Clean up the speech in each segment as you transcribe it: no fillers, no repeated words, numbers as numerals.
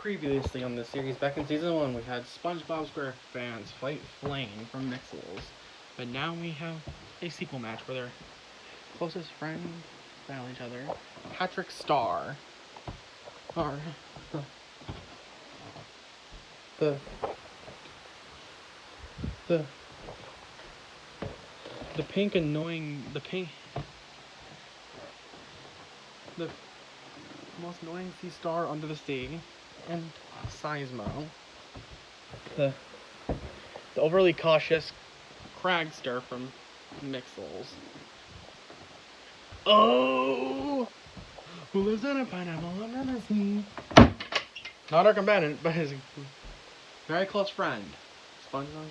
Previously on this series, back in Season 1, we had Spongebob SquarePants fight Flain from Mixels. But now we have a sequel match where their closest friends battle each other. Patrick Star. The pink annoying, the most annoying sea star under the sea, and Seismo, the overly cautious Cragster from Mixels. Oh, who lives in a pineapple under the sea? Not our combatant, but his very close friend, SpongeBob.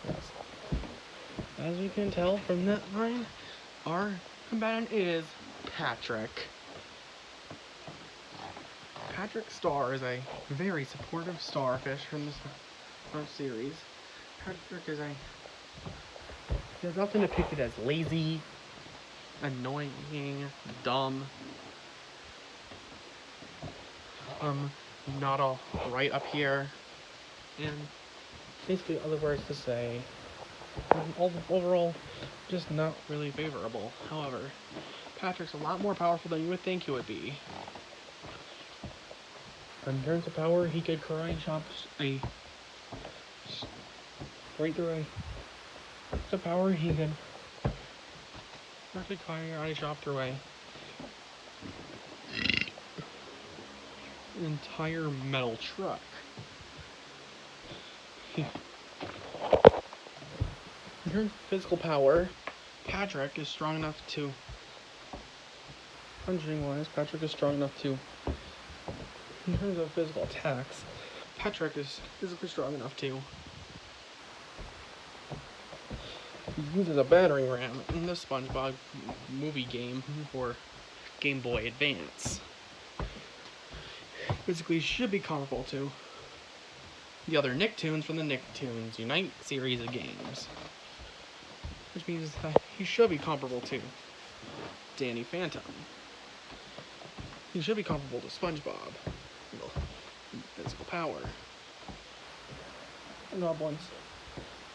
Yes. As we can tell from that line, our combatant is Patrick. Patrick Star is a very supportive starfish from this first series. Patrick is often depicted as lazy, annoying, dumb, not all right up here, and basically other words to say, overall, just not really favorable. However, Patrick's a lot more powerful than you would think he would be. In terms of power, he could karate chop right through the power he could actually karate chop through an entire metal truck. In terms of physical power, Patrick is strong enough to, punching-wise, in terms of physical attacks, Patrick is physically strong enough to use as a battering ram in the SpongeBob movie game for Game Boy Advance. Physically should be comparable to the other Nicktoons from the Nicktoons Unite series of games. Which means that he should be comparable to Danny Phantom. He should be comparable to SpongeBob. Physical power. Goblins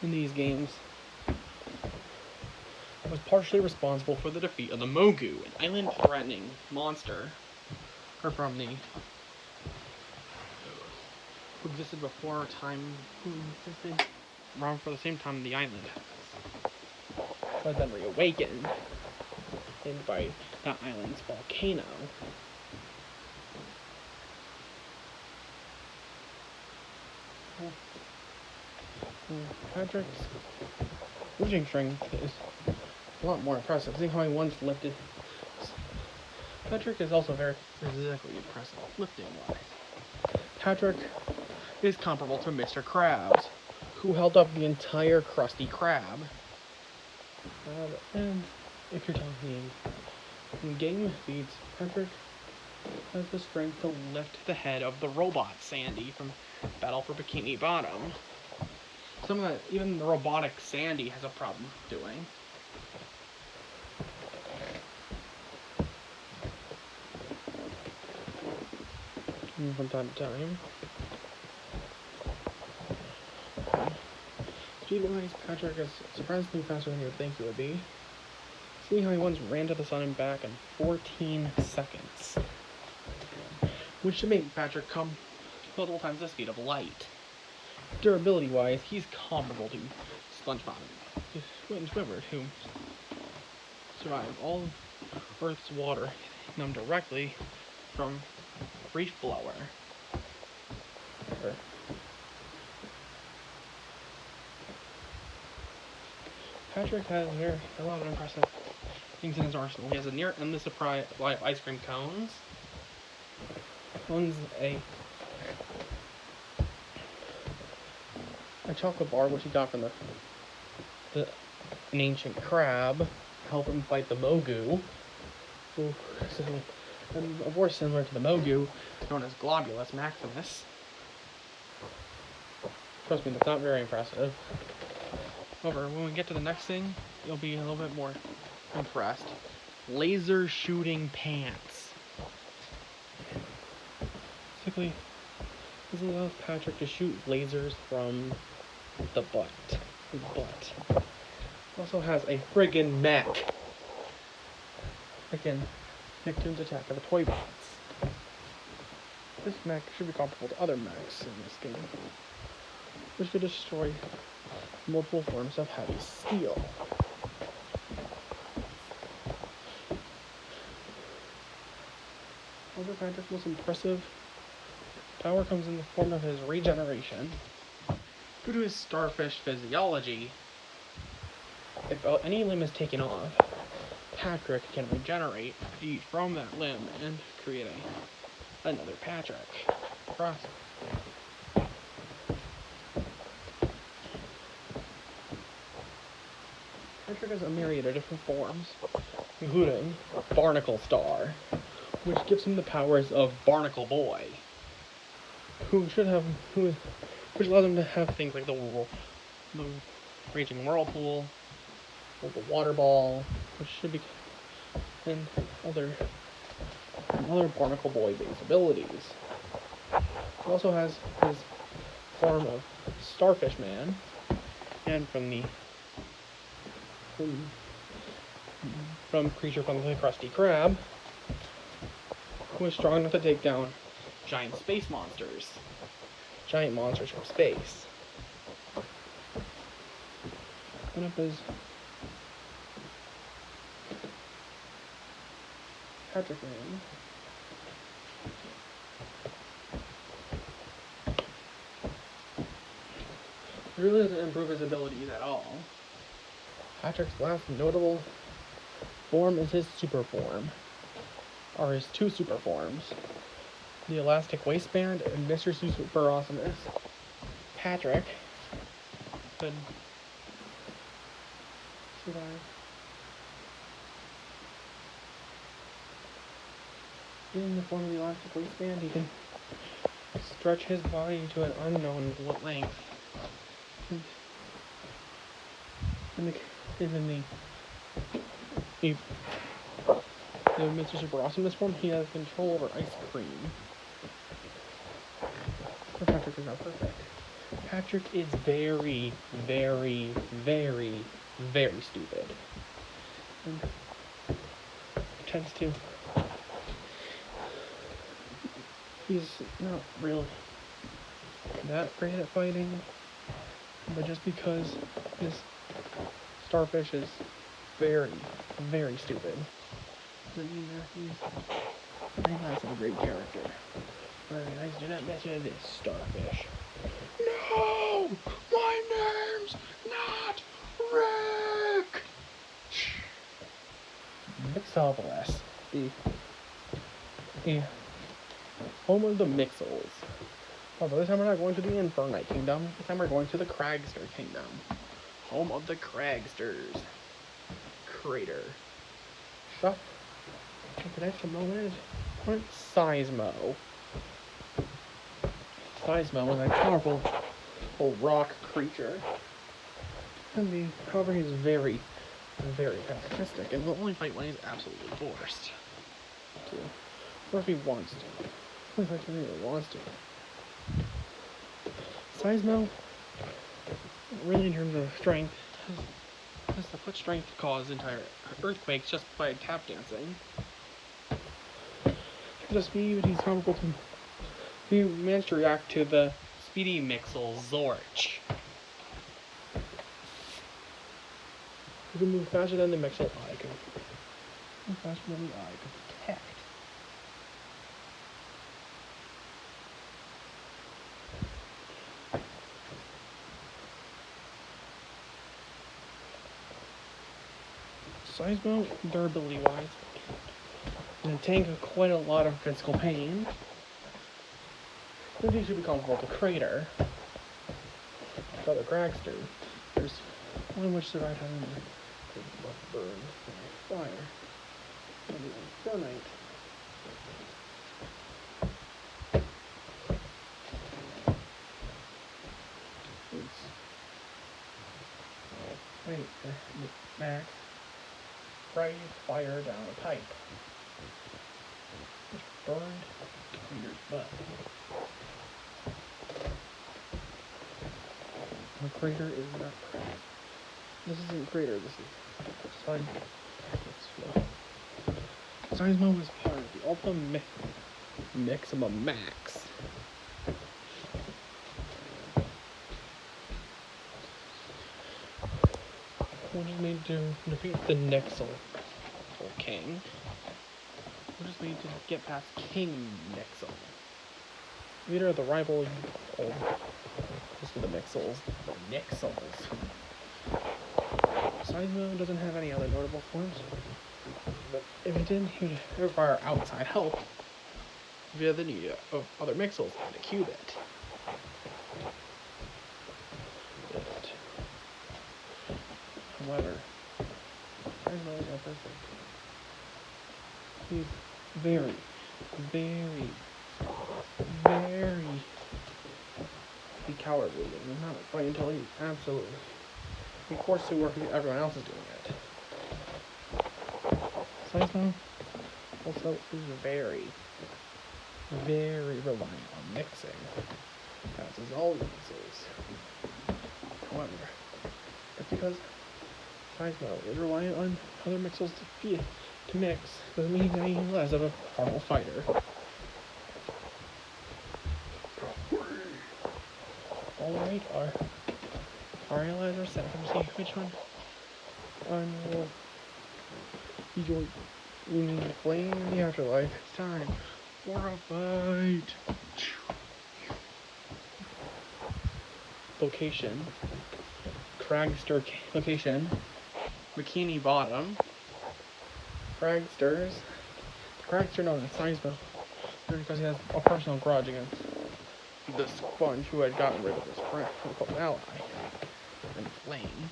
in these games was partially responsible for the defeat of the Mogu, an island-threatening monster, who existed before time, who existed around for the same time the island has, but then reawakened by that island's volcano. Patrick's lifting strength is a lot more impressive. See how he once lifted. Patrick is also very physically impressive, lifting-wise. Patrick is comparable to Mr. Krabs, who held up the entire Krusty Krab. And if you're talking in game feats, Patrick has the strength to lift the head of the robot Sandy from Battle for Bikini Bottom. Some of that, even the robotic Sandy has a problem doing. From time to time. Speed-wise, Patrick is surprisingly faster than you would think he would be. See how he once ran to the sun and back in 14 seconds. Which should make Patrick come multiple times the speed of light. Durability-wise, he's comparable to SpongeBob and Squidward, who survive all Earth's water come directly from Reef Blower. Patrick has a lot of impressive things in his arsenal. He has a near endless supply of ice cream cones. Owns a chocolate bar, which he got from an ancient crab to help him fight the Mogu. And of course, similar to the Mogu, known as Globulus Maximus. Trust me, that's not very impressive. However, when we get to the next thing, you'll be a little bit more impressed. Laser shooting pants. Basically, This allows Patrick to shoot lasers from the butt. His butt. Also has a friggin' mech. Again, Nicktoons Attack of the Toy Bots. This mech should be comparable to other mechs in this game, which could destroy multiple forms of heavy steel. Although Patrick's most impressive power comes in the form of his regeneration. Due to his starfish physiology, if any limb is taken off, Patrick can regenerate from that limb and create another Patrick. Awesome. Patrick has a myriad of different forms, including Barnacle Star, which gives him the powers of Barnacle Boy, which allows him to have things like the Raging Whirlpool, or the Water Ball, which should be, and other Barnacle Boy based abilities. He also has his form of Starfish Man, and from Creature from the Krusty Krab, who is strong enough to take down giant space monsters. Giant monsters from space. One up is Patrick Man. It really doesn't improve his abilities at all. Patrick's last notable form is his super form, or his two super forms. The Elastic Waistband and Mr. Super Awesomeness. Patrick could survive. In the form of the Elastic Waistband, he can stretch his body to an unknown length. In the Mr. Super Awesomeness form, he has control over ice cream. So Patrick is not perfect. Patrick is very, very, very, very stupid. And tends to... He's not really that great at fighting, but just because his starfish is very, very stupid doesn't mean that he's not a great character. Very nice, do not mess with this starfish. No! My name's not Rick! Mixopolis, the home of the Mixels. Although this time we're not going to the Infernite Kingdom, this time we're going to the Cragster Kingdom. Home of the Cragsters. Crater. Stuff. The next moment is Seismo. Seismo is a powerful rock creature. However, he's very, very pacifistic and will only fight when he's absolutely forced to. Or if he wants to. Only fights when he really wants to. Seismo, really in terms of strength, has the foot strength to cause entire earthquakes just by tap dancing. In terms of speed, he's comparable to... He managed to react to the speedy Mixel Zorch. He can move faster than the Mixel eye can. Move faster than the eye can detect. Seismo, durability wise, can tank quite a lot of physical pain. But he should be comparable to Crater. The other Cragster. There's one which survived having the burn by fire. And the Infernite. Wait, Max. Sprayed fire down a pipe, which burned Peter's butt. The crater is not. This isn't crater. This is sun. Seismo is part of the ultimate maximum max. We just need to defeat the Nexel King. We just need to get past King Nexel. Leader of the rival. Just for the Nexels. The Nexels. Seismo doesn't have any other notable forms. But if it did, he would require outside help via the need of other Mixels and a Cubit. However, Seismo is not perfect. He's very, very, very cowardly and not fight until he absolutely. Of course, to work everyone else is doing it. Seismo also is very, very reliant on mixing, as is all mixers. However, it's because Seismo is reliant on other mixers to mix, doesn't mean he's any less of a powerful fighter. Alright, our allies are set. Let me see which one will be your union Flain in the afterlife. It's time for a fight. Location. Cragster location. Bikini Bottom. Cragsters. Cragster known as Seismo because he has a personal grudge against the sponge who had gotten rid of his friend, ally, and Flain.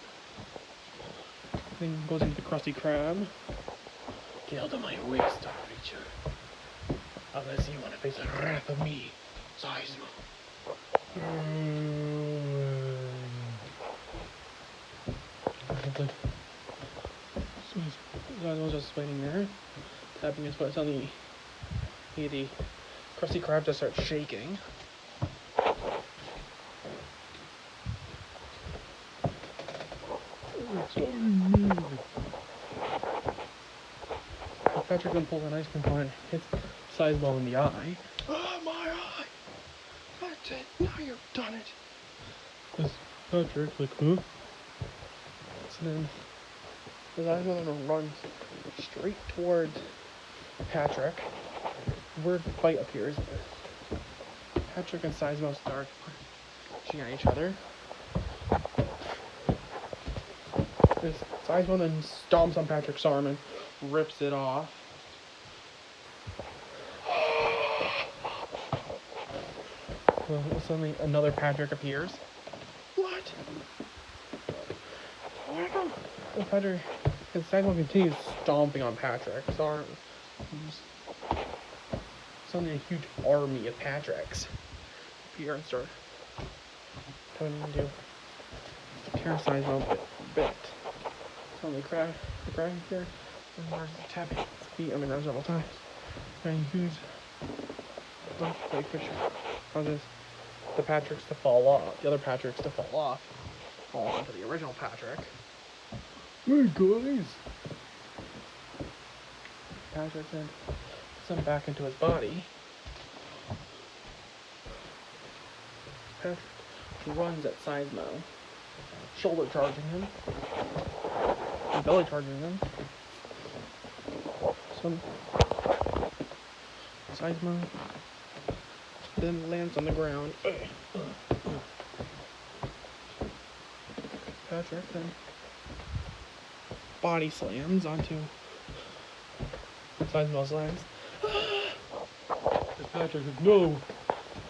Then goes into the Krusty Krab. Get out of my way, Star Creature. Unless you want to face the wrath of me, Seismo. Seismo's just waiting there, tapping his foot on the Krusty Krab just starts shaking. Patrick then pulls an ice cream cone and hits Seismo in the eye. Oh, my eye! That's it. Now you've done it. This Patrick, like, huh? So then Seismo then runs straight towards Patrick. Weird fight appears. Patrick and Seismo start punching at each other. Seismo then stomps on Patrick's arm and rips it off. Well, suddenly another Patrick appears. What? Well, Patrick, and Seismo continues stomping on Patrick's arm. Suddenly a huge army of Patricks appear and start coming into tear Seismo bit. Suddenly the Cragster and there's tapping his feet. I mean, that was several times. And huge picture causes the Patricks to fall off. The other Patricks to fall off. Fall onto the original Patrick. Hey guys! Patrick then puts him back into his body. Patrick runs at Seismo, shoulder charging him, and belly charging him. So Seismo then lands on the ground. Patrick then body slams onto Seismo's legs. As Patrick says, no,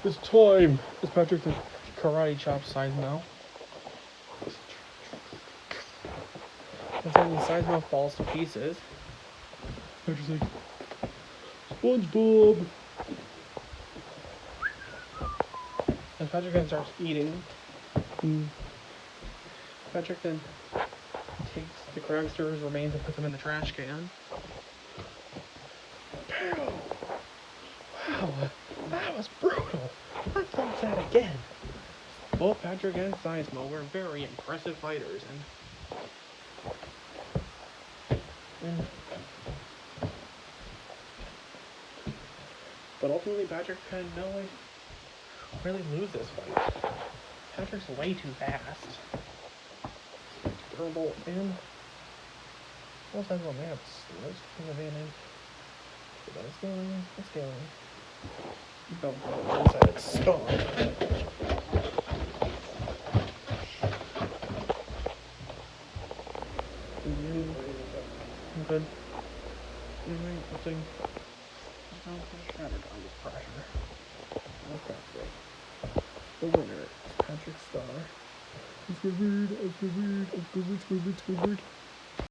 it's time. As Patrick then karate chops Seismo. And suddenly Seismo falls to pieces. Patrick's like, Spongebob! As Patrick then starts eating, Patrick then takes the Cragster's remains and puts them in the trash can. Pow! Wow, that was brutal. Let's do that again. Both Patrick and Seismo were very impressive fighters, but ultimately Patrick can really lose this fight. Patrick's way too fast. Durable and both Seismo may have slight advantage. But it's going. Belt one-sided stomp. Good. Alright, let's see. Patrick under pressure. Okay, great. The winner is Patrick Star. It's good.